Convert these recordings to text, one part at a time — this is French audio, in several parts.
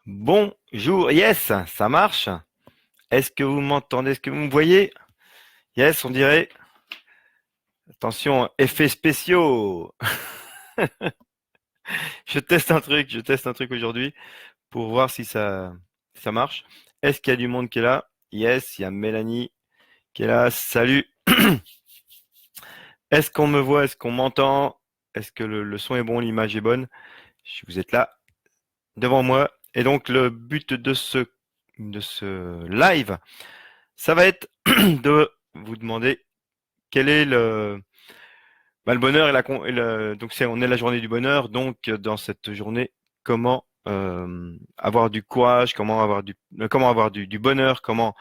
Bonjour, yes, ça marche. Est-ce que vous m'entendez? Est-ce que vous me voyez? Yes, on dirait. Attention, effets spéciaux. Je teste un truc aujourd'hui pour voir si ça marche. Est-ce qu'il y a du monde qui est là? Yes, il y a Mélanie qui est là. Salut. Est-ce qu'on me voit? Est-ce qu'on m'entend? Est-ce que le son est bon? L'image est bonne? Vous êtes là devant moi. Et donc, le but de ce live, ça va être de vous demander quel est le bonheur donc on est la journée du bonheur. Donc dans cette journée, comment avoir du courage, comment avoir du bonheur, comment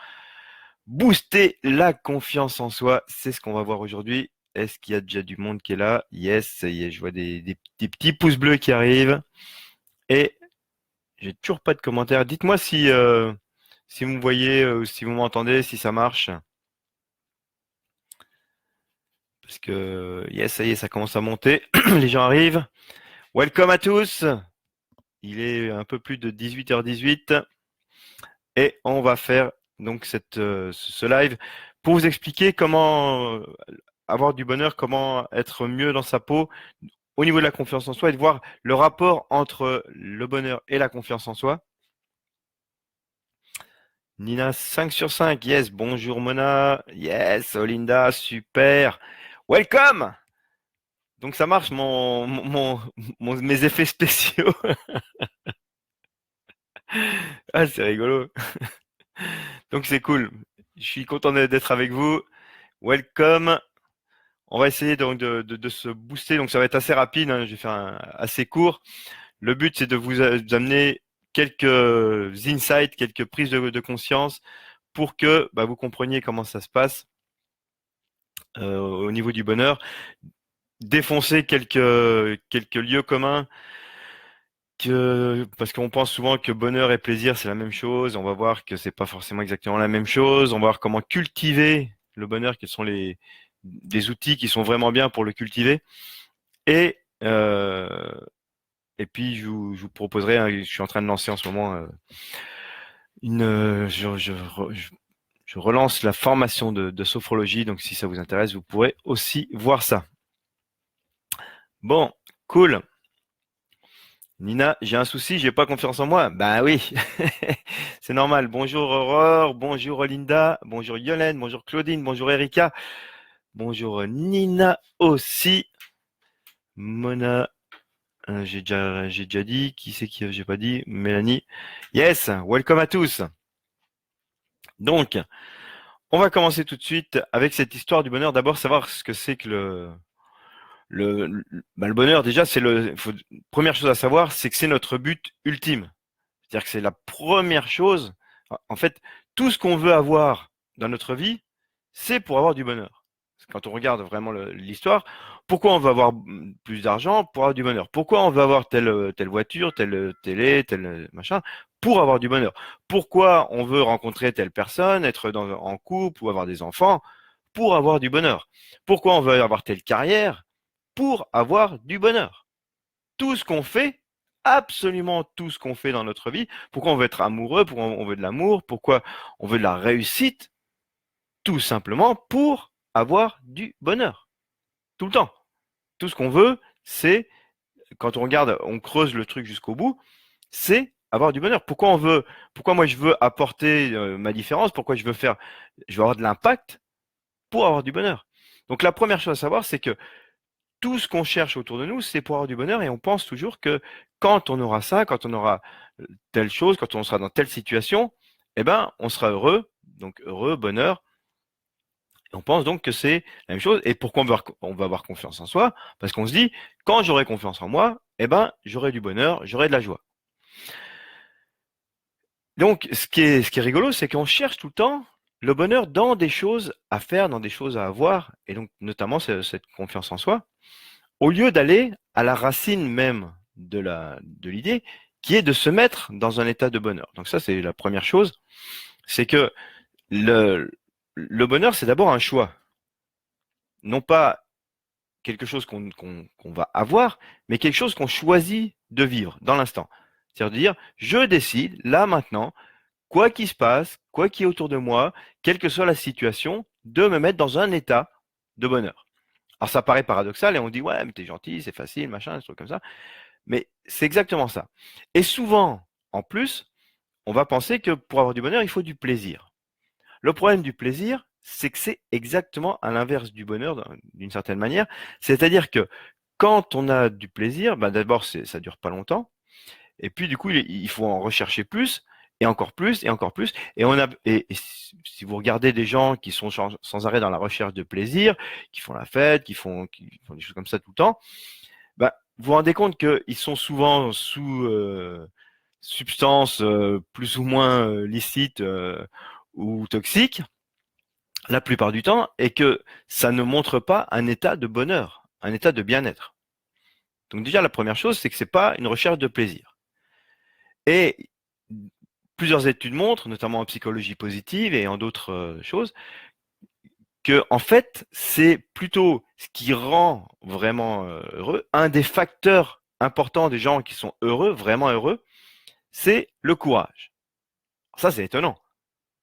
booster la confiance en soi. C'est ce qu'on va voir aujourd'hui. Est-ce qu'il y a déjà du monde qui est là? Yes, ça y est, je vois des petits pouces bleus qui arrivent. Et j'ai toujours pas de commentaires. Dites-moi si vous me voyez, si vous m'entendez, si ça marche. Parce que yes, ça y est, ça commence à monter. Les gens arrivent. Welcome à tous. Il est un peu plus de 18h18 et on va faire donc ce live pour vous expliquer comment avoir du bonheur, comment être mieux dans sa peau au niveau de la confiance en soi et de voir le rapport entre le bonheur et la confiance en soi. Nina, 5 sur 5, yes, bonjour Mona, yes, Olinda, super, welcome. Donc ça marche mes effets spéciaux. Ah, c'est rigolo. Donc c'est cool. Je suis content d'être avec vous. Welcome. On va essayer donc de se booster. Donc ça va être assez rapide, hein. Je vais faire assez court. Le but, c'est de vous amener quelques insights, quelques prises de conscience pour que vous compreniez comment ça se passe au niveau du bonheur. Défoncer quelques lieux communs parce qu'on pense souvent que bonheur et plaisir c'est la même chose. On va voir que c'est pas forcément exactement la même chose. On va voir comment cultiver le bonheur, quels sont des outils qui sont vraiment bien pour le cultiver. Et euh, et puis je vous proposerai, hein, je suis en train de lancer en ce moment je relance la formation de sophrologie. Donc si ça vous intéresse, vous pourrez aussi voir ça. Bon, cool. Nina, j'ai un souci, j'ai pas confiance en moi. Ben oui, c'est normal. Bonjour Aurore, bonjour Linda, bonjour Yolène, bonjour Claudine, bonjour Erika, bonjour Nina aussi. Mona, j'ai déjà dit. Qui c'est qui j'ai pas dit? Mélanie. Yes, welcome à tous. Donc, on va commencer tout de suite avec cette histoire du bonheur. D'abord, savoir ce que c'est que le bonheur. Déjà, première chose à savoir, c'est que c'est notre but ultime. C'est-à-dire que c'est la première chose. En fait, tout ce qu'on veut avoir dans notre vie, c'est pour avoir du bonheur. Quand on regarde vraiment l'histoire, pourquoi on veut avoir plus d'argent? Pour avoir du bonheur. Pourquoi on veut avoir telle voiture, telle télé, tel machin? Pour avoir du bonheur. Pourquoi on veut rencontrer telle personne, être en couple ou avoir des enfants? Pour avoir du bonheur. Pourquoi on veut avoir telle carrière? Pour avoir du bonheur. Tout ce qu'on fait, absolument tout ce qu'on fait dans notre vie, pourquoi on veut être amoureux, pourquoi on veut de l'amour, pourquoi on veut de la réussite, tout simplement pour avoir du bonheur. Tout le temps. Tout ce qu'on veut, c'est, quand on regarde, on creuse le truc jusqu'au bout, c'est avoir du bonheur. Pourquoi moi je veux apporter ma différence, pourquoi je veux avoir de l'impact pour avoir du bonheur. Donc la première chose à savoir, c'est que tout ce qu'on cherche autour de nous, c'est pour avoir du bonheur et on pense toujours que quand on aura ça, quand on aura telle chose, quand on sera dans telle situation, eh ben, on sera heureux. Donc heureux, bonheur. Et on pense donc que c'est la même chose. Et pourquoi on va avoir confiance en soi? Parce qu'on se dit, quand j'aurai confiance en moi, eh ben, j'aurai du bonheur, j'aurai de la joie. Donc, ce qui est rigolo, c'est qu'on cherche tout le temps le bonheur dans des choses à faire, dans des choses à avoir, et donc notamment cette confiance en soi, au lieu d'aller à la racine même de l'idée, qui est de se mettre dans un état de bonheur. Donc ça, c'est la première chose, c'est que le, le bonheur, c'est d'abord un choix, non pas quelque chose qu'on va avoir, mais quelque chose qu'on choisit de vivre dans l'instant. C'est-à-dire de dire, je décide, là, maintenant, quoi qu'il se passe, quoi qu'il y ait autour de moi, quelle que soit la situation, de me mettre dans un état de bonheur. Alors ça paraît paradoxal et on dit, ouais, mais t'es gentil, c'est facile, machin, des trucs comme ça. Mais c'est exactement ça. Et souvent, en plus, on va penser que pour avoir du bonheur, il faut du plaisir. Le problème du plaisir, c'est que c'est exactement à l'inverse du bonheur, d'une certaine manière. C'est-à-dire que quand on a du plaisir, ben d'abord, ça dure pas longtemps. Et puis, du coup, il faut en rechercher plus, et encore plus, et encore plus. Et si vous regardez des gens qui sont sans arrêt dans la recherche de plaisir, qui font la fête, qui font des choses comme ça tout le temps, bah, vous vous rendez compte qu'ils sont souvent sous substances plus ou moins licites ou toxiques la plupart du temps, et que ça ne montre pas un état de bonheur, un état de bien-être. Donc déjà, la première chose, c'est que c'est pas une recherche de plaisir. Et plusieurs études montrent, notamment en psychologie positive et en d'autres choses, que en fait, c'est plutôt ce qui rend vraiment heureux. Un des facteurs importants des gens qui sont heureux, vraiment heureux, c'est le courage. Ça, c'est étonnant.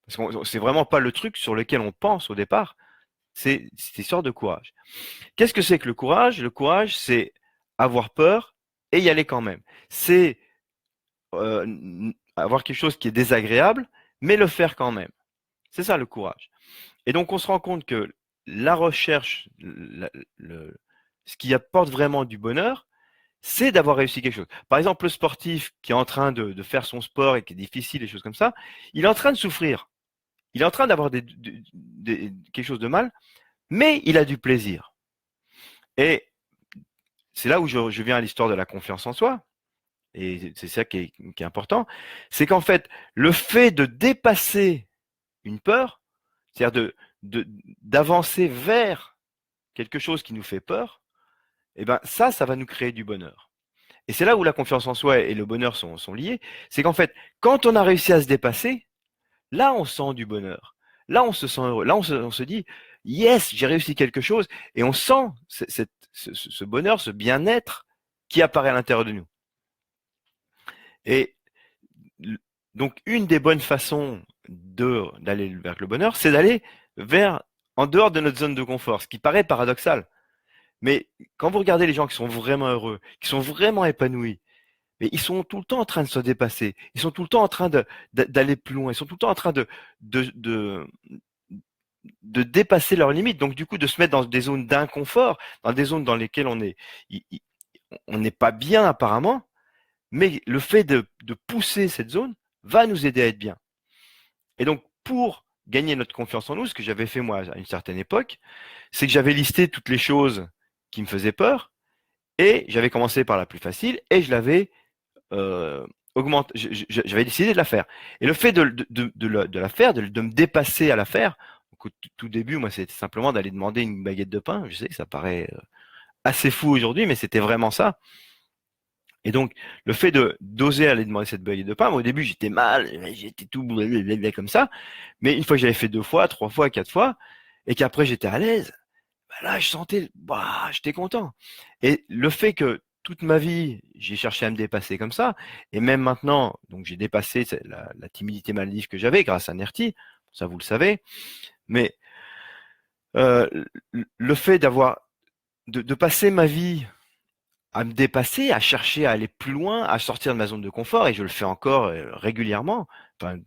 Parce que c'est vraiment pas le truc sur lequel on pense au départ. C'est cette histoire de courage. Qu'est-ce que c'est que le courage? Le courage, c'est avoir peur et y aller quand même. C'est avoir quelque chose qui est désagréable, mais le faire quand même. C'est ça le courage. Et donc on se rend compte que la recherche, ce qui apporte vraiment du bonheur, c'est d'avoir réussi quelque chose. Par exemple, le sportif qui est en train de faire son sport et qui est difficile, des choses comme ça, il est en train de souffrir. Il est en train d'avoir quelque chose de mal, mais il a du plaisir. Et c'est là où je viens à l'histoire de la confiance en soi. Et c'est ça qui est important. C'est qu'en fait, le fait de dépasser une peur, c'est-à-dire d'avancer vers quelque chose qui nous fait peur, eh ben ça va nous créer du bonheur. Et c'est là où la confiance en soi et le bonheur sont liés. C'est qu'en fait, quand on a réussi à se dépasser, là on sent du bonheur. Là on se sent heureux. Là on se dit, yes, j'ai réussi quelque chose. Et on sent ce bonheur, ce bien-être qui apparaît à l'intérieur de nous. Et donc une des bonnes façons d'aller vers le bonheur, c'est d'aller vers en dehors de notre zone de confort, ce qui paraît paradoxal. Mais quand vous regardez les gens qui sont vraiment heureux, qui sont vraiment épanouis, mais ils sont tout le temps en train de se dépasser. Ils sont tout le temps en train d'aller plus loin. Ils sont tout le temps en train de, de, de dépasser leurs limites. Donc, du coup, de se mettre dans des zones d'inconfort, dans des zones dans lesquelles on n'est pas bien apparemment. Mais le fait de pousser cette zone va nous aider à être bien. Et donc, pour gagner notre confiance en nous, ce que j'avais fait moi à une certaine époque, c'est que j'avais listé toutes les choses qui me faisaient peur et j'avais commencé par la plus facile et je l'avais augmenté. J'avais décidé de la faire. Et le fait de la faire, de me dépasser à la faire, au tout début, moi, c'était simplement d'aller demander une baguette de pain. Je sais que ça paraît assez fou aujourd'hui, mais c'était vraiment ça. Et donc, le fait d'oser aller demander cette baguette de pain, moi, au début, j'étais mal, j'étais tout blablabla comme ça. Mais une fois que j'avais fait 2 fois, 3 fois, 4 fois, et qu'après j'étais à l'aise, bah là, je sentais, bah, j'étais content. Et le fait que toute ma vie, j'ai cherché à me dépasser comme ça, et même maintenant, donc j'ai dépassé la timidité maladive que j'avais grâce à Nerti, ça vous le savez. Mais euh, le fait de passer ma vie à me dépasser, à chercher à aller plus loin, à sortir de ma zone de confort, et je le fais encore régulièrement, enfin,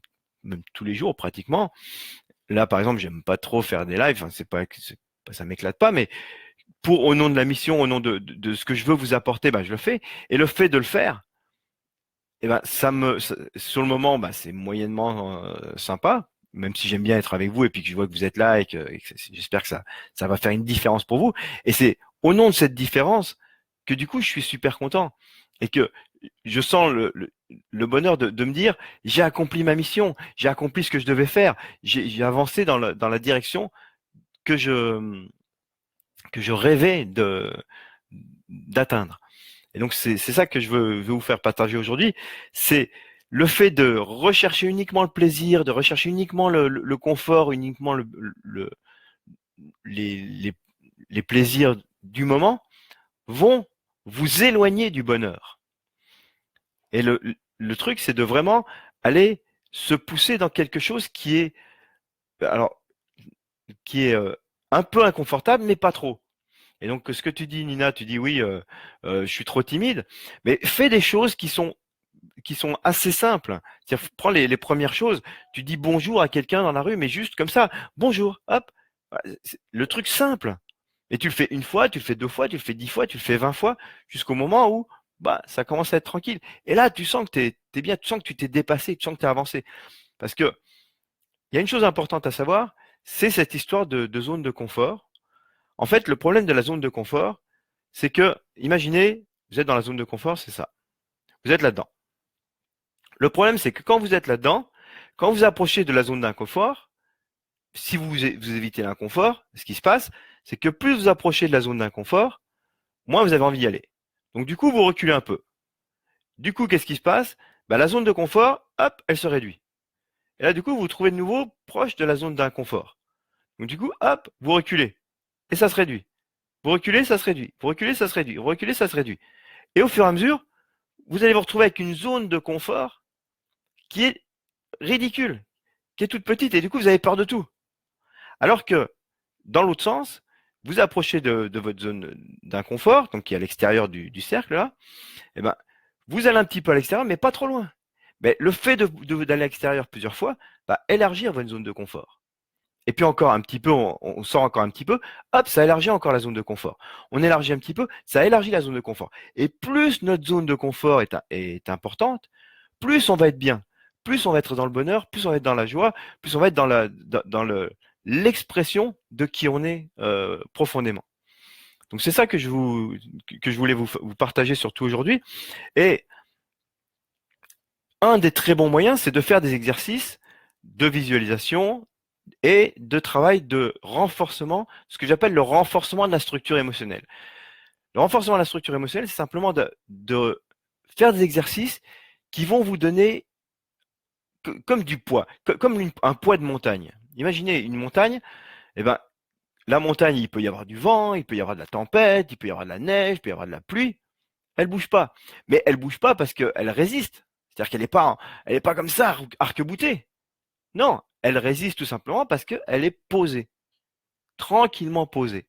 même tous les jours pratiquement. Là, par exemple, j'aime pas trop faire des lives, enfin, ça m'éclate pas, mais au nom de la mission, au nom de ce que je veux vous apporter, ben, je le fais. Et le fait de le faire, eh ben, sur le moment, ben, c'est moyennement sympa, même si j'aime bien être avec vous et puis que je vois que vous êtes là et que j'espère que ça va faire une différence pour vous. Et c'est au nom de cette différence que du coup, je suis super content et que je sens le bonheur de me dire, j'ai accompli ma mission, j'ai accompli ce que je devais faire, j'ai avancé dans la direction que je rêvais d'atteindre. Et donc c'est ça que je veux vous faire partager aujourd'hui, c'est le fait de rechercher uniquement le plaisir, de rechercher uniquement le confort, uniquement le- les, les, les plaisirs du moment, vont vous éloigner du bonheur. Et le truc, c'est de vraiment aller se pousser dans quelque chose alors, qui est un peu inconfortable, mais pas trop. Et donc, ce que tu dis, Nina, tu dis oui, je suis trop timide, mais fais des choses qui sont assez simples. C'est-à-dire, prends les premières choses. Tu dis bonjour à quelqu'un dans la rue, mais juste comme ça, bonjour, hop. C'est le truc simple. Et tu le fais une fois, tu le fais 2 fois, tu le fais 10 fois, tu le fais 20 fois, jusqu'au moment où bah ça commence à être tranquille. Et là, tu sens que t'es bien, tu sens que tu t'es dépassé, tu sens que tu as avancé. Parce que il y a une chose importante à savoir, c'est cette histoire de zone de confort. En fait, le problème de la zone de confort, c'est que, imaginez, vous êtes dans la zone de confort, c'est ça. Vous êtes là-dedans. Le problème, c'est que quand vous êtes là-dedans, quand vous approchez de la zone d'inconfort, si vous évitez l'inconfort, ce qui se passe, c'est que plus vous approchez de la zone d'inconfort, moins vous avez envie d'y aller. Donc du coup, vous reculez un peu. Du coup, qu'est-ce qui se passe? Bah, la zone de confort, hop, elle se réduit. Et là, du coup, vous vous trouvez de nouveau proche de la zone d'inconfort. Donc du coup, hop, vous reculez. Et ça se réduit. Vous reculez, ça se réduit. Vous reculez, ça se réduit. Vous reculez, ça se réduit. Et au fur et à mesure, vous allez vous retrouver avec une zone de confort qui est ridicule, qui est toute petite, et du coup, vous avez peur de tout. Alors que, dans l'autre sens, vous approchez de votre zone d'inconfort, donc qui est à l'extérieur du cercle, là, et ben, vous allez un petit peu à l'extérieur, mais pas trop loin. Mais le fait d'aller à l'extérieur plusieurs fois va élargir votre zone de confort. Et puis encore un petit peu, on sort encore un petit peu, hop, ça élargit encore la zone de confort. On élargit un petit peu, ça élargit la zone de confort. Et plus notre zone de confort est importante, plus on va être bien, plus on va être dans le bonheur, plus on va être dans la joie, plus on va être dans l'expression de qui on est profondément. Donc c'est ça que je voulais vous partager surtout aujourd'hui. Et un des très bons moyens, c'est de faire des exercices de visualisation et de travail de renforcement, ce que j'appelle le renforcement de la structure émotionnelle. Le renforcement de la structure émotionnelle, c'est simplement de faire des exercices qui vont vous donner comme du poids, comme un poids de montagne. Imaginez une montagne, eh ben, la montagne, il peut y avoir du vent, il peut y avoir de la tempête, il peut y avoir de la neige, il peut y avoir de la pluie. Elle bouge pas. Mais elle bouge pas parce qu'elle résiste. C'est-à-dire elle est pas comme ça, arc-boutée. Non, elle résiste tout simplement parce qu'elle est posée, tranquillement posée.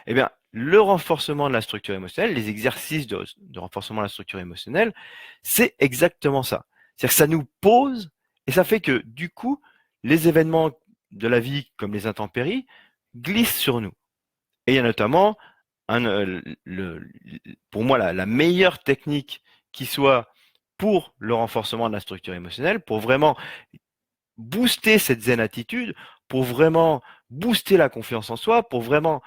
Eh bien, le renforcement de la structure émotionnelle, les exercices de renforcement de la structure émotionnelle, c'est exactement ça. C'est-à-dire que ça nous pose et ça fait que du coup, les événements de la vie, comme les intempéries, glissent sur nous. Et il y a notamment, pour moi, la meilleure technique qui soit pour le renforcement de la structure émotionnelle, pour vraiment booster cette zen attitude, pour vraiment booster la confiance en soi, pour vraiment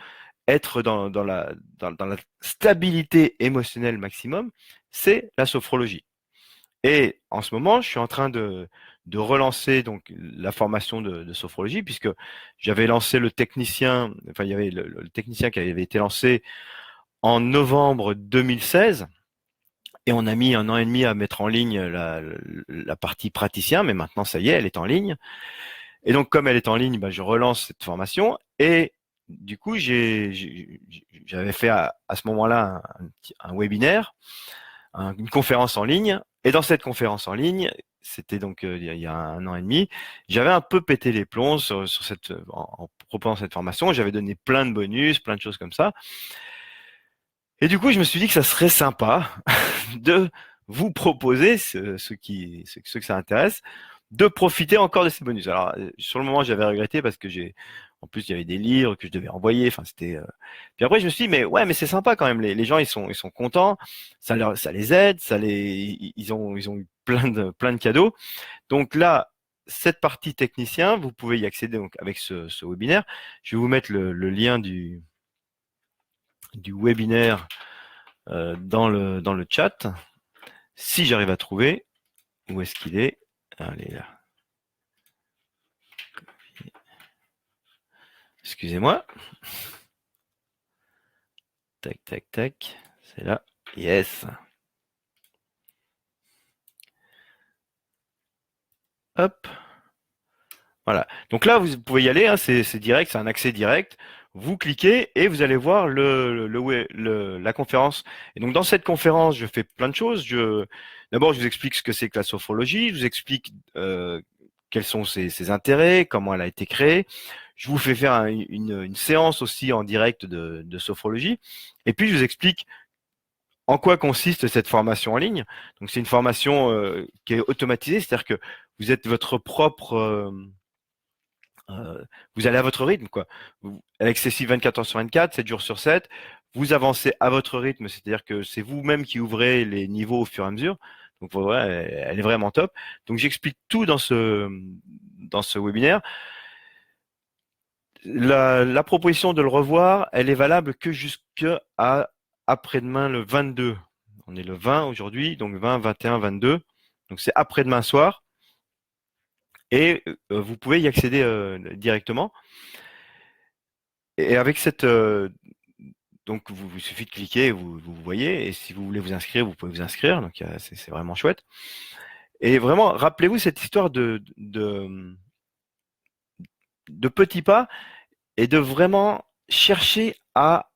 être dans la stabilité émotionnelle maximum, c'est la sophrologie. Et en ce moment, je suis en train de relancer donc la formation de sophrologie, puisque j'avais lancé le technicien, enfin il y avait le technicien qui avait été lancé en novembre 2016, et on a mis 1 an et demi à mettre en ligne la partie praticien, mais maintenant ça y est, elle est en ligne. Et donc comme elle est en ligne, bah, je relance cette formation, et du coup j'avais fait à ce moment-là un webinaire, une conférence en ligne. Et dans cette conférence en ligne, c'était donc il y a 1 an et demi, j'avais un peu pété les plombs en proposant cette formation. J'avais donné plein de bonus, plein de choses comme ça. Et du coup, je me suis dit que ça serait sympa de vous proposer, ceux que ça intéresse, de profiter encore de ces bonus. Alors, sur le moment, j'avais regretté parce que en plus, il y avait des livres que je devais envoyer. Enfin, c'était. Puis après, je me suis dit, mais ouais, mais c'est sympa quand même. Les gens, ils sont contents. Ça les aide. Ils ont eu plein de cadeaux. Donc là, cette partie technicien, vous pouvez y accéder donc avec ce webinaire. Je vais vous mettre le lien du webinaire dans le chat. Si j'arrive à trouver, où est-ce qu'il est? Allez là. Excusez-moi. Tac, tac, tac. C'est là. Yes. Hop. Voilà. Donc là, vous pouvez y aller. Hein, c'est direct, c'est un accès direct. vous cliquez et vous allez voir la conférence. Et donc dans cette conférence, je fais plein de choses. D'abord, je vous explique ce que c'est que la sophrologie, je vous explique quels sont ses intérêts, comment elle a été créée. Je vous fais faire une séance aussi en direct de sophrologie. Et puis, je vous explique en quoi consiste cette formation en ligne. Donc, c'est une formation qui est automatisée, c'est-à-dire que vous êtes votre propre... vous allez à votre rythme, quoi. Avec Cécile 24 heures sur 24, 7 jours sur 7, vous avancez à votre rythme, c'est-à-dire que c'est vous-même qui ouvrez les niveaux au fur et à mesure. Donc, voilà, elle est vraiment top. Donc, j'explique tout dans ce webinaire. La proposition de le revoir, elle est valable que jusqu'à après-demain, le 22. On est le 20 aujourd'hui, donc 20, 21, 22. Donc c'est après-demain soir. Et vous pouvez y accéder directement. Et avec cette... donc il suffit de cliquer, vous voyez. Et si vous voulez vous inscrire, vous pouvez vous inscrire. Donc c'est vraiment chouette. Et vraiment, rappelez-vous cette histoire de petits pas et de vraiment chercher à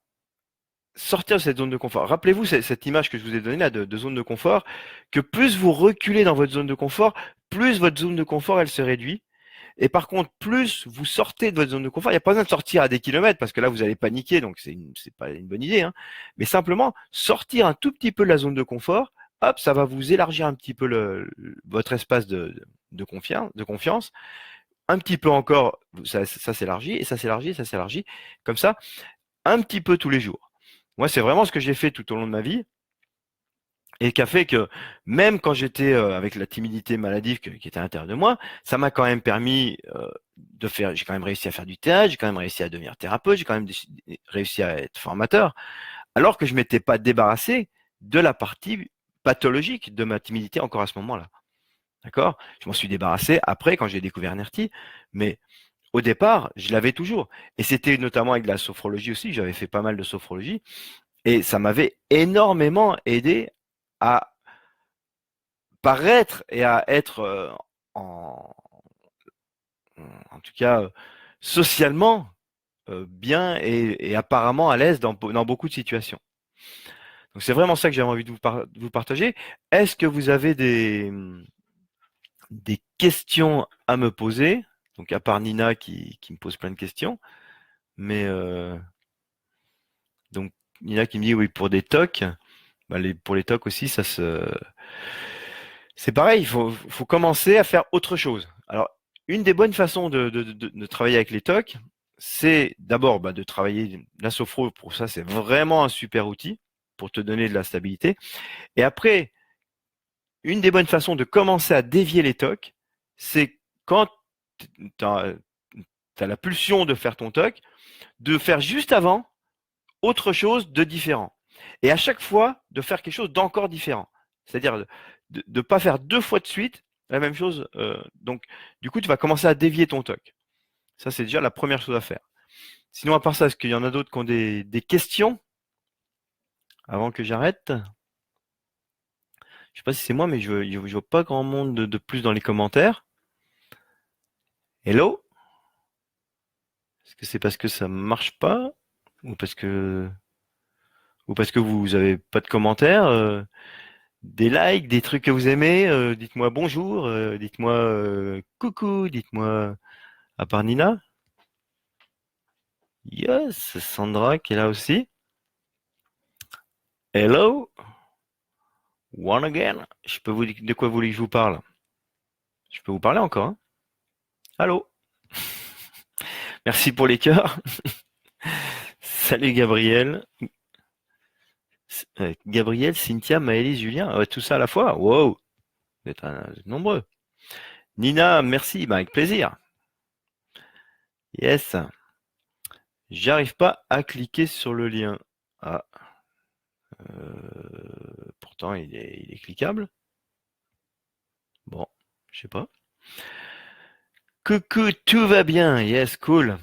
sortir de cette zone de confort. Rappelez-vous cette image que je vous ai donnée là de zone de confort, que plus vous reculez dans votre zone de confort, plus votre zone de confort elle se réduit. Et par contre, plus vous sortez de votre zone de confort, il n'y a pas besoin de sortir à des kilomètres parce que là vous allez paniquer, donc c'est pas une bonne idée. Hein. Mais simplement sortir un tout petit peu de la zone de confort, hop, ça va vous élargir un petit peu votre espace de confiance. Un petit peu encore, ça s'élargit et ça s'élargit et ça s'élargit. Comme ça, un petit peu tous les jours. Moi, c'est vraiment ce que j'ai fait tout au long de ma vie et qui a fait que même quand j'étais avec la timidité maladive qui était à l'intérieur de moi, ça m'a quand même permis de faire. J'ai quand même réussi à faire du théâtre, j'ai quand même réussi à devenir thérapeute, j'ai quand même réussi à être formateur, alors que je m'étais pas débarrassé de la partie pathologique de ma timidité encore à ce moment-là. D'accord? Je m'en suis débarrassé après quand j'ai découvert NERTI, mais au départ, je l'avais toujours. Et c'était notamment avec de la sophrologie aussi, j'avais fait pas mal de sophrologie. Et ça m'avait énormément aidé à paraître et à être en, en tout cas socialement bien et apparemment à l'aise dans beaucoup de situations. Donc c'est vraiment ça que j'avais envie de vous partager. Est-ce que vous avez des questions à me poser? Donc à part Nina qui me pose plein de questions, mais donc Nina qui me dit oui pour des TOC, bah, pour les TOC aussi c'est pareil, faut commencer à faire autre chose. Alors, une des bonnes façons de travailler avec les TOC, c'est d'abord de travailler la sophro. Pour ça, c'est vraiment un super outil pour te donner de la stabilité. Et après, une des bonnes façons de commencer à dévier les TOC, c'est quand tu as la pulsion de faire ton TOC, de faire juste avant autre chose de différent. Et à chaque fois, de faire quelque chose d'encore différent. C'est-à-dire de ne pas faire 2 fois de suite la même chose. Donc, du coup, tu vas commencer à dévier ton TOC. Ça, c'est déjà la première chose à faire. Sinon, à part ça, est-ce qu'il y en a d'autres qui ont des questions avant que j'arrête? Je sais pas si c'est moi, mais je vois pas grand monde de plus dans les commentaires. Hello? Est-ce que c'est parce que ça marche pas? Ou parce que vous avez pas de commentaires? Des likes, des trucs que vous aimez, dites-moi bonjour, dites-moi coucou, dites-moi à part Nina. Yes, Sandra qui est là aussi. Hello, one again. Je peux vous dire de quoi vous voulez que je vous parle? Je peux vous parler encore, hein? Allô? Merci pour les cœurs. Salut Gabriel. Gabriel, Cynthia, Maëlys, Julien. Ah ouais, tout ça à la fois. Wow, vous êtes nombreux. Nina, merci, avec plaisir. Yes. J'arrive pas à cliquer sur le lien. Ah. Pourtant, il est cliquable. Bon, je sais pas. Coucou, tout va bien. Yes, cool.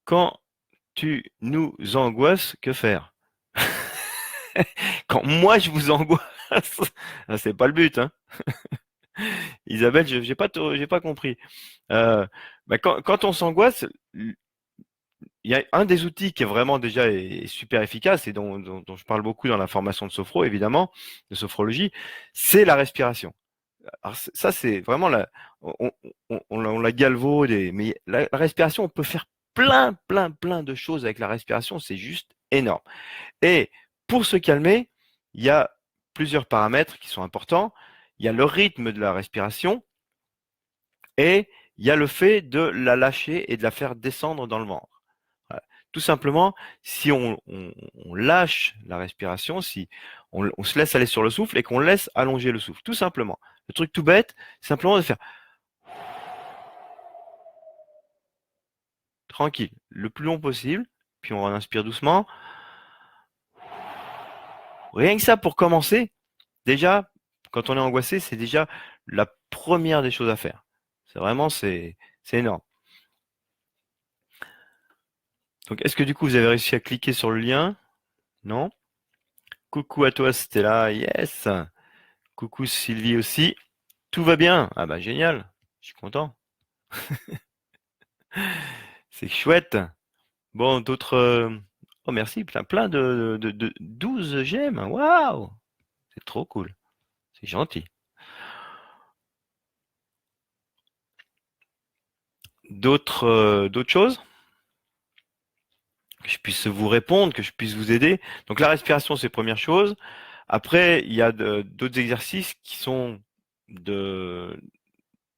Quand tu nous angoisses, que faire? Quand moi je vous angoisse, c'est pas le but, hein. Isabelle, j'ai pas compris. Quand on s'angoisse, il y a un des outils qui est vraiment déjà est super efficace et dont je parle beaucoup dans la formation de sophro, évidemment, de sophrologie, c'est la respiration. Alors ça, c'est vraiment on la galvaude, mais la respiration, on peut faire plein de choses avec la respiration, c'est juste énorme. Et pour se calmer, il y a plusieurs paramètres qui sont importants. Il y a le rythme de la respiration et il y a le fait de la lâcher et de la faire descendre dans le ventre. Voilà. Tout simplement, si on lâche la respiration, si on se laisse aller sur le souffle et qu'on laisse allonger le souffle, tout simplement. Le truc tout bête, simplement de faire tranquille, le plus long possible, puis on inspire doucement. Rien que ça pour commencer, déjà, quand on est angoissé, c'est déjà la première des choses à faire. C'est vraiment, c'est énorme. Donc, est-ce que du coup, vous avez réussi à cliquer sur le lien? Non? Coucou à toi, Stella. Yes. Coucou Sylvie aussi. Tout va bien. Ah bah génial. Je suis content. C'est chouette. Bon, d'autres. Oh merci, plein de 12 j'aime. Waouh. C'est trop cool. C'est gentil. D'autres choses? Que je puisse vous répondre, que je puisse vous aider. Donc la respiration, c'est première chose. Après, il y a d'autres exercices qui sont de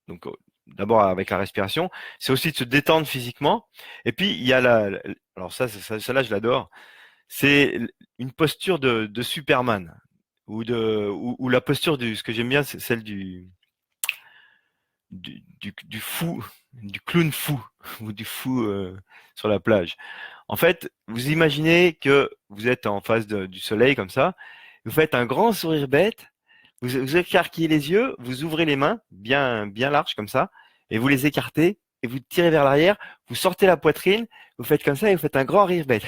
donc d'abord avec la respiration, c'est aussi de se détendre physiquement. Et puis il y a alors ça là je l'adore, c'est une posture de Superman ou la posture ce que j'aime bien, c'est celle du fou, du clown fou ou du fou sur la plage. En fait, vous imaginez que vous êtes en face du soleil comme ça, vous faites un grand sourire bête, vous écarquillez les yeux, vous ouvrez les mains bien larges comme ça, et vous les écartez, et vous tirez vers l'arrière, vous sortez la poitrine, vous faites comme ça et vous faites un grand rire bête.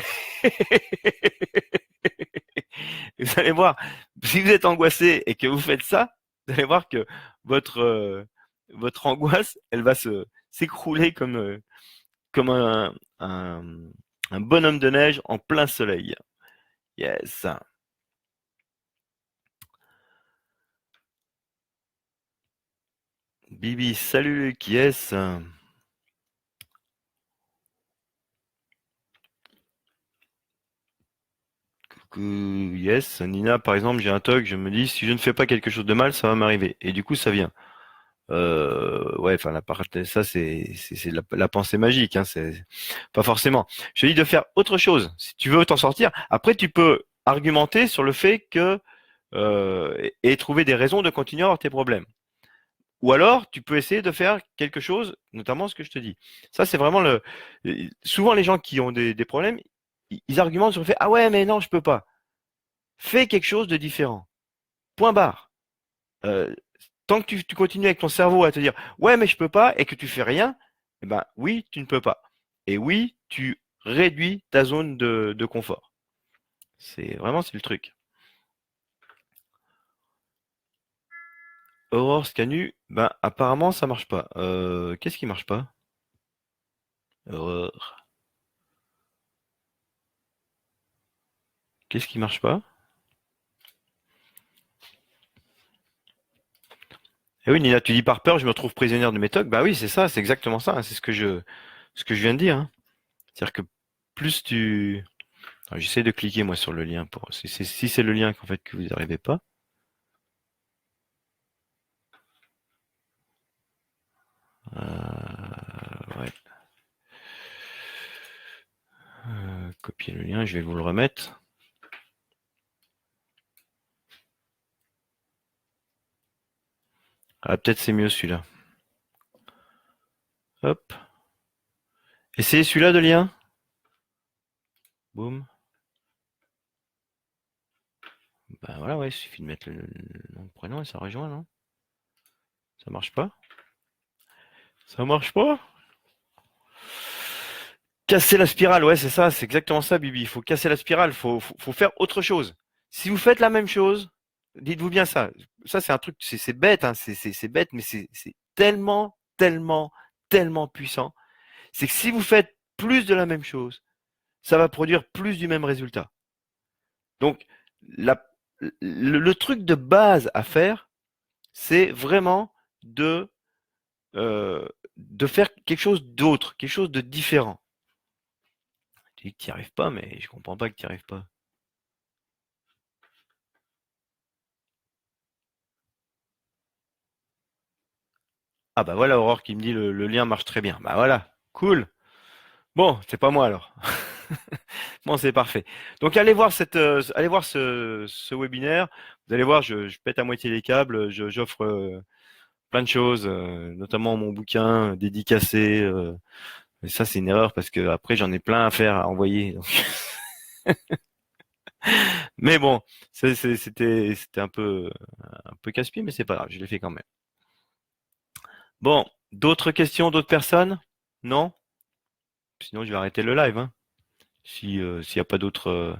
Vous allez voir, si vous êtes angoissé et que vous faites ça, vous allez voir que votre votre angoisse, elle va s'écrouler comme un, un bonhomme de neige en plein soleil. Yes. Bibi, salut, qui est-ce? Coucou, yes. Nina, par exemple, j'ai un TOC, je me dis, si je ne fais pas quelque chose de mal, ça va m'arriver. Et du coup, ça vient. Ouais, enfin, ça, c'est la pensée magique, hein, c'est pas forcément. Je te dis de faire autre chose. Si tu veux t'en sortir, après, tu peux argumenter sur le fait que, et trouver des raisons de continuer à avoir tes problèmes. Ou alors, tu peux essayer de faire quelque chose, notamment ce que je te dis. Ça, c'est vraiment souvent les gens qui ont des problèmes, ils argumentent sur le fait, ah ouais, mais non, je peux pas. Fais quelque chose de différent. Point barre. Euh, Tant que tu continues avec ton cerveau à te dire, ouais, mais je peux pas, et que tu fais rien, eh ben, oui, tu ne peux pas. Et oui, tu réduis ta zone de confort. C'est le truc. Aurore Scanu, ben, apparemment, ça marche pas. Qu'est-ce qui marche pas? Aurore. Qu'est-ce qui marche pas? Eh oui, Nina, tu dis par peur, je me retrouve prisonnière de mes tocs. Bah oui, c'est ça, c'est exactement ça, hein. C'est ce que je viens de dire, hein. C'est-à-dire que plus tu, alors, j'essaie de cliquer moi sur le lien pour si c'est le lien qu'en fait que vous n'arrivez pas. Ouais. Copier le lien, je vais vous le remettre. Ah, peut-être c'est mieux celui-là. Hop. Essayez celui-là de lien. Boum. Ben voilà, ouais, il suffit de mettre le prénom et ça rejoint, non? Ça marche pas? Ça marche pas? Casser la spirale, ouais, c'est ça, c'est exactement ça, Bibi. Il faut casser la spirale, faut faire autre chose. Si vous faites la même chose, dites-vous bien ça. Ça, c'est un truc, c'est bête, hein, c'est bête, mais c'est tellement puissant. C'est que si vous faites plus de la même chose, ça va produire plus du même résultat. Donc, le truc de base à faire, c'est vraiment de faire quelque chose d'autre, quelque chose de différent. Tu dis que tu n'y arrives pas, mais je comprends pas que tu n'y arrives pas. Ah bah voilà Aurore qui me dit le lien marche très bien. Bah voilà, cool. Bon, c'est pas moi alors. Bon, c'est parfait. Donc allez voir ce webinaire. Vous allez voir, je pète à moitié les câbles. J'offre plein de choses, notamment mon bouquin dédicacé. Mais ça, c'est une erreur parce que après j'en ai plein à faire à envoyer. Mais bon, c'était un peu casse-pied, mais c'est pas grave, je l'ai fait quand même. Bon, d'autres questions, d'autres personnes? Non? Sinon, je vais arrêter le live, hein. Si s'il n'y a pas d'autres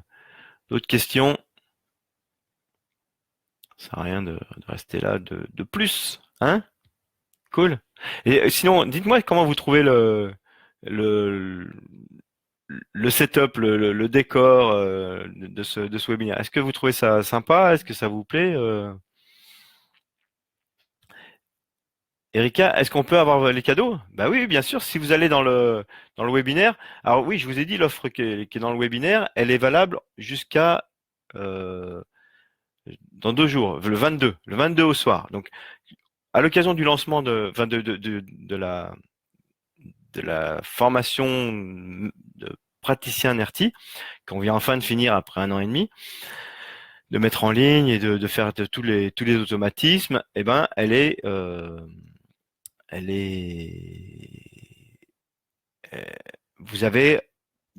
questions, ça sert à rien de rester là de plus, hein? Cool. Et sinon, dites-moi comment vous trouvez le le setup, le décor de ce webinaire. Est-ce que vous trouvez ça sympa? Est-ce que ça vous plaît? Erika, est-ce qu'on peut avoir les cadeaux? Bah oui, bien sûr, si vous allez dans le webinaire. Alors oui, je vous ai dit, l'offre qui est dans le webinaire, elle est valable jusqu'à euh, dans 2 jours, le 22 au soir. Donc, à l'occasion du lancement enfin, de la formation de praticien NERTI, qu'on vient enfin de finir après 1 an et demi, de mettre en ligne et de faire tous les automatismes, eh ben, elle est, euh, vous avez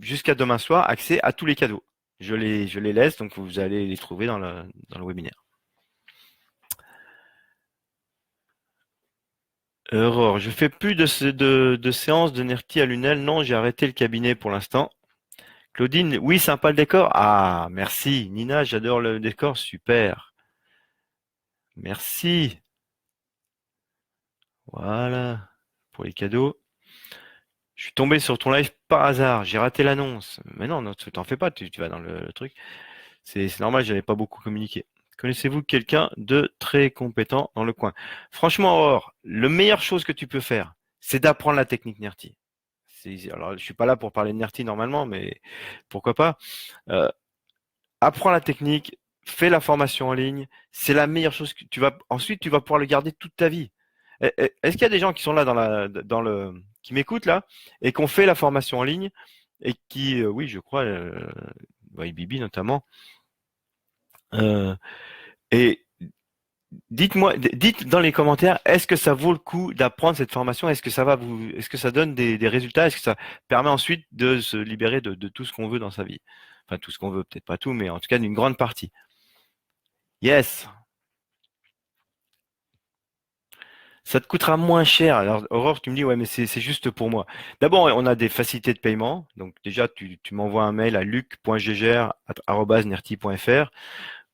jusqu'à demain soir accès à tous les cadeaux. Je les laisse, donc vous allez les trouver dans le webinaire. Aurore, je fais plus de séances de NERTI à Lunel. Non, j'ai arrêté le cabinet pour l'instant. Claudine, oui, sympa le décor. Ah, merci. Nina, j'adore le décor. Super. Merci. Voilà. Pour les cadeaux. Je suis tombé sur ton live par hasard. J'ai raté l'annonce. Mais non, non, t'en fais pas. Tu vas dans le truc. C'est normal, j'avais pas beaucoup communiqué. Connaissez-vous quelqu'un de très compétent dans le coin? Franchement, Aurore, la meilleure chose que tu peux faire, c'est d'apprendre la technique NERTI. Alors, je suis pas là pour parler de NERTI normalement, mais pourquoi pas? Euh, Apprends la technique, fais la formation en ligne. C'est la meilleure chose que ensuite, tu vas pouvoir le garder toute ta vie. Est-ce qu'il y a des gens qui sont là qui m'écoutent là et qui ont fait la formation en ligne et qui, oui, je crois, Bibi notamment, euh, et dites dans les commentaires, est-ce que ça vaut le coup d'apprendre cette formation? Est-ce que ça donne des résultats? Est-ce que ça permet ensuite de se libérer de tout ce qu'on veut dans sa vie? Enfin, tout ce qu'on veut, peut-être pas tout, mais en tout cas d'une grande partie. Yes, ça te coûtera moins cher. Alors, Aurore, tu me dis, ouais, mais c'est juste pour moi. D'abord, on a des facilités de paiement. Donc, déjà, tu m'envoies un mail à luc.gégère@nerti.fr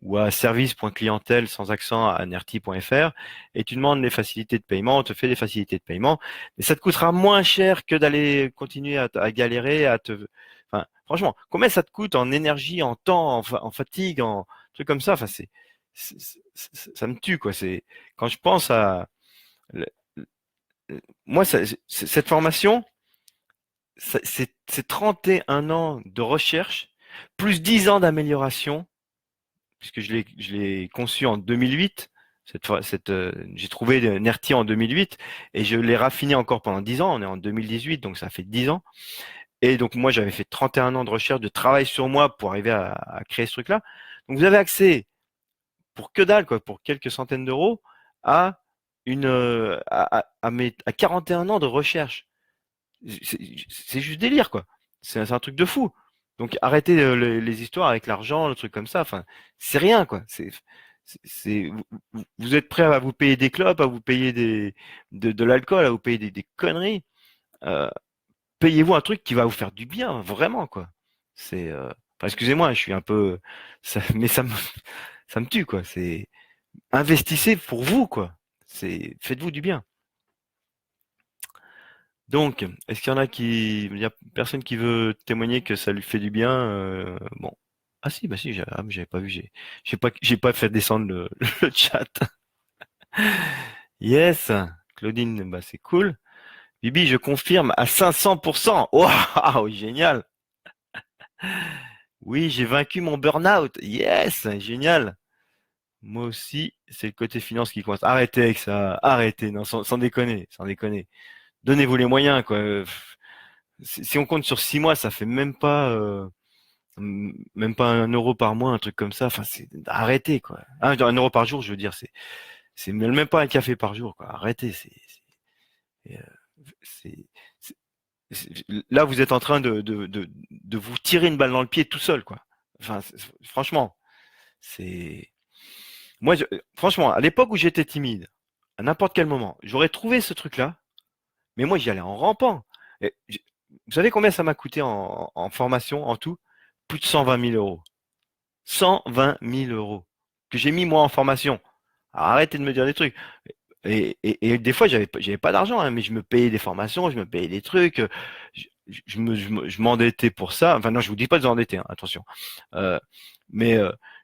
ou à service.clientèle sans accent à nerti.fr et tu demandes les facilités de paiement, on te fait des facilités de paiement, mais ça te coûtera moins cher que d'aller continuer à galérer, enfin, franchement, combien ça te coûte en énergie, en temps, en fatigue, en trucs comme ça, enfin, ça me tue, quoi. Quand je pense le- moi, cette formation, c'est 31 ans de recherche, plus 10 ans d'amélioration, puisque je l'ai conçu en 2008. J'ai trouvé Nerti en 2008 et je l'ai raffiné encore pendant 10 ans. On est en 2018, donc ça fait 10 ans. Et donc moi, j'avais fait 31 ans de recherche, de travail sur moi pour arriver à créer ce truc-là. Donc vous avez accès pour que dalle, quoi, pour quelques centaines d'euros, à à 41 ans de recherche. C'est juste délire, quoi. C'est un truc de fou. Donc arrêtez les histoires avec l'argent, le truc comme ça. Enfin, c'est rien, quoi. Vous êtes prêt à vous payer des clopes, à vous payer de l'alcool, à vous payer des conneries. Euh, Payez-vous un truc qui va vous faire du bien, vraiment, quoi. Enfin, excusez-moi, je suis un peu, mais ça me tue, quoi. Investissez pour vous, quoi. Faites-vous du bien. Donc, est-ce qu'il y en a il y a personne qui veut témoigner que ça lui fait du bien? Bon. Ah si, bah si, mais j'avais pas vu, j'ai pas fait descendre le chat. Yes, Claudine, bah c'est cool. Bibi, je confirme à 500%. Waouh, génial. Oui, j'ai vaincu mon burn-out. Yes, génial. Moi aussi, c'est le côté finance qui coince. Arrêtez avec ça, arrêtez, non, sans déconner, sans déconner. Donnez-vous les moyens, quoi. Si on compte sur 6 mois, ça fait même pas 1 euro par mois, un truc comme ça. Enfin, arrêtez, quoi. 1 euro par jour, je veux dire, c'est même pas un café par jour, quoi. Arrêtez, euh, c'est- c'est- là, vous êtes en train de vous tirer une balle dans le pied tout seul, quoi. Enfin, franchement, c'est, moi, franchement, à l'époque où j'étais timide, à n'importe quel moment, j'aurais trouvé ce truc-là, mais moi, j'y allais en rampant. Et vous savez combien ça m'a coûté en formation, en tout? Plus de 120 000 euros. 120 000 euros que j'ai mis moi en formation. Alors, arrêtez de me dire des trucs. Et des fois, j'avais pas d'argent, hein, mais je me payais des formations, je me payais des trucs. Je m'endettais pour ça. Enfin non, je vous dis pas de vous endetter, hein, attention. Euh, mais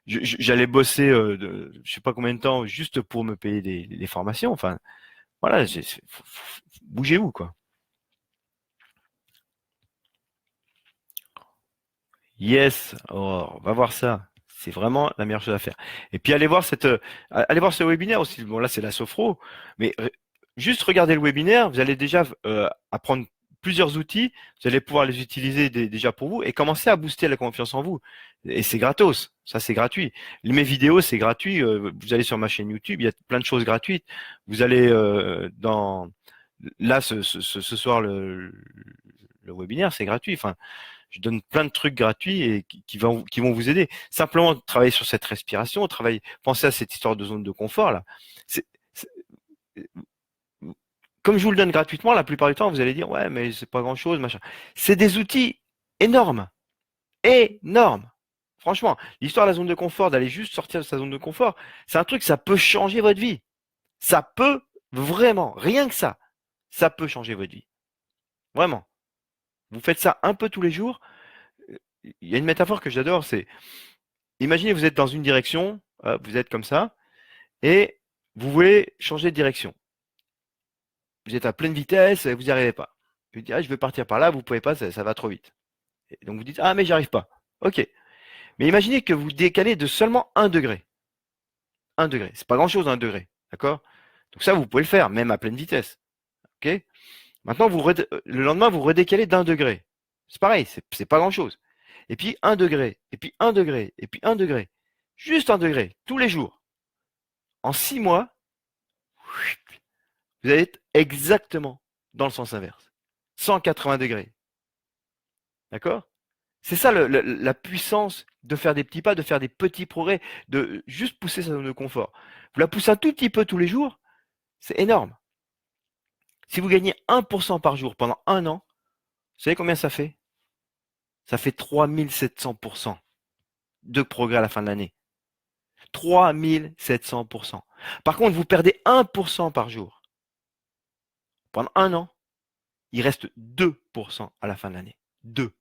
j'allais bosser, je sais pas combien de temps, juste pour me payer des formations. Enfin, voilà, bougez-vous quoi. Yes, oh, on va voir ça. C'est vraiment la meilleure chose à faire. Et puis allez voir ce webinaire aussi. Bon là c'est la sophro, mais juste regardez le webinaire, vous allez déjà apprendre plusieurs outils, vous allez pouvoir les utiliser déjà pour vous et commencer à booster la confiance en vous. Et c'est gratos, ça c'est gratuit. Mes vidéos c'est gratuit. Vous allez sur ma chaîne YouTube, il y a plein de choses gratuites. Vous allez dans là ce soir le webinaire c'est gratuit. Enfin je donne plein de trucs gratuits et qui vont vous aider. Simplement travailler sur cette respiration, pensez à cette histoire de zone de confort là. C'est- comme je vous le donne gratuitement, la plupart du temps, vous allez dire ouais, mais c'est pas grand-chose, machin. C'est des outils énormes, énormes. Franchement, l'histoire de la zone de confort, d'aller juste sortir de sa zone de confort, c'est un truc, ça peut changer votre vie. Ça peut vraiment, rien que ça peut changer votre vie. Vraiment. Vous faites ça un peu tous les jours. Il y a une métaphore que j'adore, c'est imaginez vous êtes dans une direction, vous êtes comme ça, et vous voulez changer de direction. Vous êtes à pleine vitesse, et vous n'y arrivez pas. Vous dites, ah, je veux partir par là, vous pouvez pas, ça va trop vite. Et donc vous dites, ah mais j'y arrive pas. Ok. Mais imaginez que vous décalez de seulement 1 degré. 1 degré. C'est pas grand chose, 1 degré. D'accord? Donc ça, vous pouvez le faire, même à pleine vitesse. Ok? Maintenant, le lendemain, vous redécalez d'1 degré. C'est pareil, c'est pas grand chose. Et puis 1 degré, et puis 1 degré, et puis 1 degré. Juste 1 degré, tous les jours. En 6 mois, vous allez être exactement dans le sens inverse. 180 degrés. D'accord? C'est ça la puissance de faire des petits pas, de faire des petits progrès, de juste pousser sa zone de confort. Vous la poussez un tout petit peu tous les jours, c'est énorme. Si vous gagnez 1% par jour pendant un an, vous savez combien ça fait? Ça fait 3700% de progrès à la fin de l'année. 3700%. Par contre, vous perdez 1% par jour. Pendant un an, il reste 2% à la fin de l'année. 2.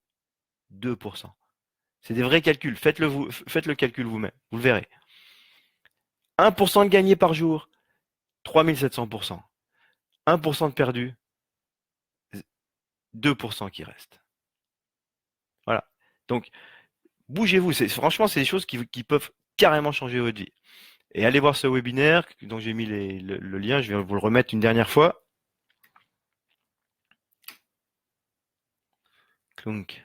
2%. C'est des vrais calculs. Faites le calcul vous-même. Vous le verrez. 1% de gagné par jour, 3700%. 1% de perdu, 2% qui reste. Voilà. Donc, bougez-vous. Franchement, c'est des choses qui peuvent carrément changer votre vie. Et allez voir ce webinaire dont j'ai mis le lien. Je vais vous le remettre une dernière fois. Donc,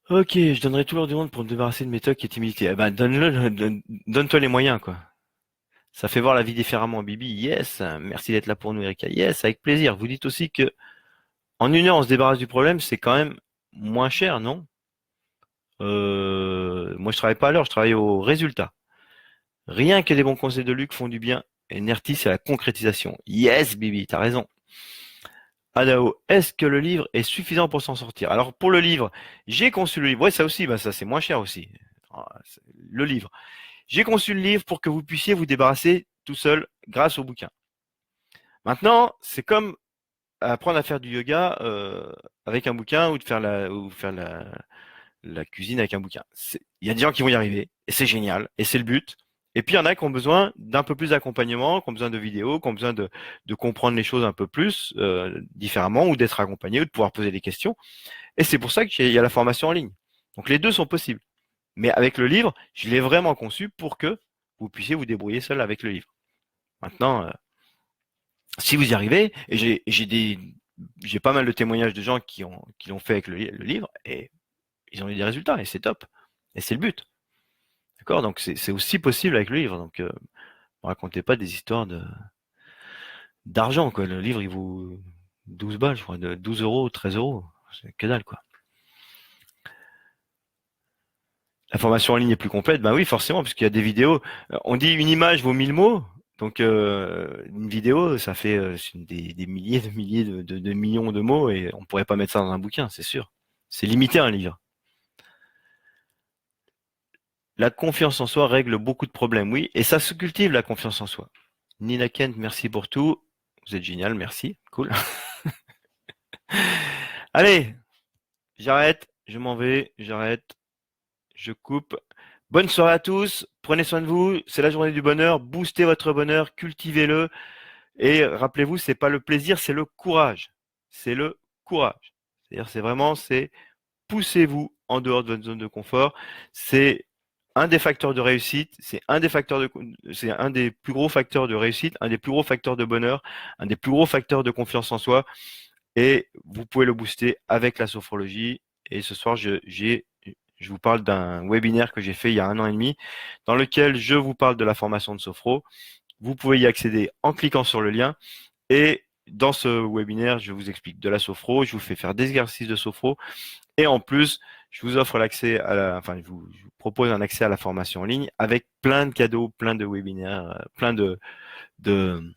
ok, je donnerai tout l'or du monde pour me débarrasser de mes tocs et timidité. Eh ben, donne-toi les moyens, quoi. Ça fait voir la vie différemment, Bibi. Yes. Merci d'être là pour nous, Erika. Yes, avec plaisir. Vous dites aussi que en 1 heure, on se débarrasse du problème. C'est quand même moins cher, non? Moi, je travaille pas à l'heure, je travaille au résultat. Rien que des bons conseils de Luc font du bien. Et Nerti, c'est la concrétisation. Yes, Bibi, t'as raison. Adao, est-ce que le livre est suffisant pour s'en sortir? Alors, pour le livre, j'ai conçu le livre. Ouais, ça aussi, bah, ça, c'est moins cher aussi. Ah, le livre. J'ai conçu le livre pour que vous puissiez vous débarrasser tout seul grâce au bouquin. Maintenant, c'est comme apprendre à faire du yoga avec un bouquin ou de faire la cuisine avec un bouquin. Il y a des gens qui vont y arriver et c'est génial et c'est le but. Et puis il y en a qui ont besoin d'un peu plus d'accompagnement, qui ont besoin de vidéos, qui ont besoin de comprendre les choses un peu plus différemment ou d'être accompagnés ou de pouvoir poser des questions. Et c'est pour ça qu'il y a la formation en ligne. Donc les deux sont possibles. Mais avec le livre, je l'ai vraiment conçu pour que vous puissiez vous débrouiller seul avec le livre. Maintenant, si vous y arrivez, et j'ai pas mal de témoignages de gens qui l'ont fait avec le livre et ils ont eu des résultats et c'est top. Et c'est le but. D'accord? Donc c'est aussi possible avec le livre. Donc ne racontez pas des histoires d'argent, quoi. Le livre, il vaut 12 balles, je crois, de 12 euros, 13 euros. C'est que dalle, quoi. La formation en ligne est plus complète, ben oui, forcément, puisqu'il y a des vidéos. On dit une image vaut 1000 mots. Donc une vidéo, ça fait des milliers de millions de mots et on pourrait pas mettre ça dans un bouquin, c'est sûr. C'est limité à un livre. La confiance en soi règle beaucoup de problèmes, oui, et ça se cultive la confiance en soi. Nina Kent, merci pour tout. Vous êtes génial, merci. Cool. Allez, j'arrête, je m'en vais, j'arrête, je coupe. Bonne soirée à tous, prenez soin de vous, c'est la journée du bonheur, boostez votre bonheur, cultivez-le, et rappelez-vous, c'est pas le plaisir, c'est le courage. C'est le courage. C'est-à-dire, c'est poussez-vous en dehors de votre zone de confort. C'est un des facteurs de réussite, c'est un des plus gros facteurs de réussite, un des plus gros facteurs de bonheur, un des plus gros facteurs de confiance en soi. Et vous pouvez le booster avec la sophrologie. Et ce soir, je vous parle d'un webinaire que j'ai fait il y a 1 an et demi, dans lequel je vous parle de la formation de sophro. Vous pouvez y accéder en cliquant sur le lien. Et dans ce webinaire, je vous explique de la sophro, je vous fais faire des exercices de sophro. Et en plus, je vous offre l'accès je vous propose un accès à la formation en ligne avec plein de cadeaux, plein de webinaires, plein de, de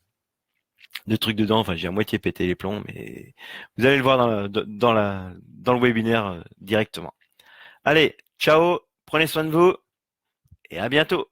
trucs dedans. Enfin, j'ai à moitié pété les plombs, mais vous allez le voir dans le webinaire directement. Allez, ciao, prenez soin de vous et à bientôt.